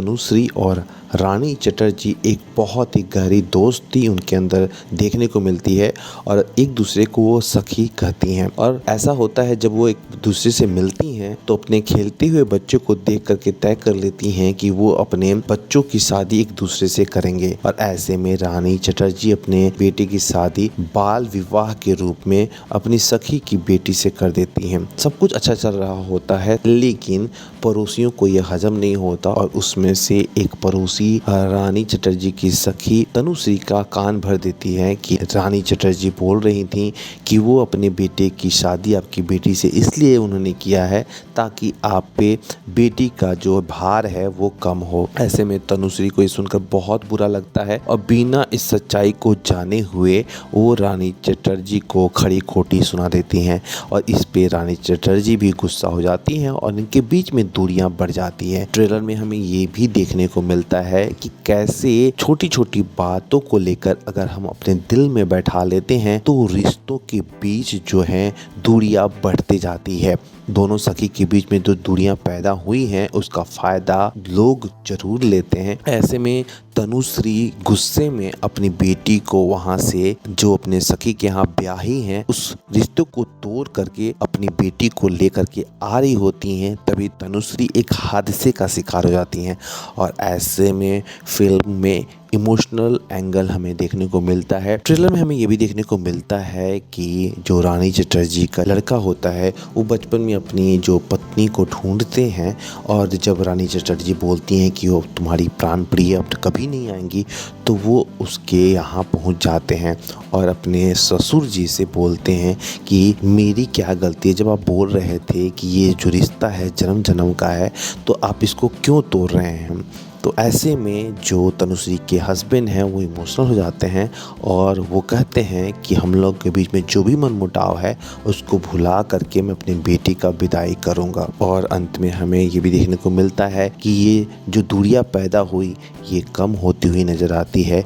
तनुश्री और रानी चटर्जी एक बहुत ही गहरी दोस्ती उनके अंदर देखने को मिलती है और एक दूसरे को वो सखी कहती हैं। और ऐसा होता है जब वो एक दूसरे से मिलती हैं तो अपने खेलते हुए बच्चों को देख करके तय कर लेती हैं कि वो अपने बच्चों की शादी एक दूसरे से करेंगे। और ऐसे में रानी चटर्जी अपने बेटे की शादी बाल विवाह के रूप में अपनी सखी की बेटी से कर देती हैं। सब कुछ अच्छा चल रहा होता है, लेकिन पड़ोसियों को यह हजम नहीं होता और उसमें से एक पड़ोसी रानी चटर्जी की सखी तनुश्री का कान भर देती है कि रानी चटर्जी बोल रही थी कि वो अपने बेटे की शादी आपकी बेटी से इसलिए उन्होंने किया है ताकि आप पे बेटी का जो भार है वो कम हो। ऐसे में तनुश्री को ये सुनकर बहुत बुरा लगता है और बिना इस सच्चाई को जाने हुए वो रानी चटर्जी को खड़ी खोटी सुना देती हैं और इस पे रानी चटर्जी भी गुस्सा हो जाती हैं और इनके बीच में दूरियां बढ़ जाती हैं। ट्रेलर में हमें ये भी देखने को मिलता है कि कैसे छोटी छोटी बातों को लेकर अगर हम अपने दिल में बैठा लेते हैं तो रिश्तों के बीच जो है दूरियां बढ़ती जाती है। दोनों सखी के बीच में जो दूरियां पैदा हुई हैं उसका फायदा लोग जरूर लेते हैं। ऐसे में तनुश्री गुस्से में अपनी बेटी को वहां से जो अपने सखी के यहाँ ब्याही हैं उस रिश्ते को तोड़ करके अपनी बेटी को लेकर के आ रही होती हैं। तभी तनुश्री एक हादसे का शिकार हो जाती हैं और ऐसे में फिल्म में इमोशनल एंगल हमें देखने को मिलता है। ट्रेलर में हमें ये भी देखने को मिलता है कि जो रानी चटर्जी का लड़का होता है वो बचपन में अपनी जो पत्नी को ढूंढते हैं और जब रानी चटर्जी बोलती हैं कि वो तुम्हारी प्राण प्रिय अब कभी नहीं आएंगी तो वो उसके यहाँ पहुँच जाते हैं और अपने ससुर जी से बोलते हैं कि मेरी क्या गलती है, जब आप बोल रहे थे कि ये जो रिश्ता है जन्म जन्म का है तो आप इसको क्यों तोड़ रहे हैं। तो ऐसे में जो तनुश्री के हस्बैंड हैं वो इमोशनल हो जाते हैं और वो कहते हैं कि हम लोग के बीच में जो भी मनमुटाव है उसको भुला करके मैं अपनी बेटी का विदाई करूंगा। और अंत में हमें ये भी देखने को मिलता है कि ये जो दूरियां पैदा हुई ये कम होती हुई नज़र आती है।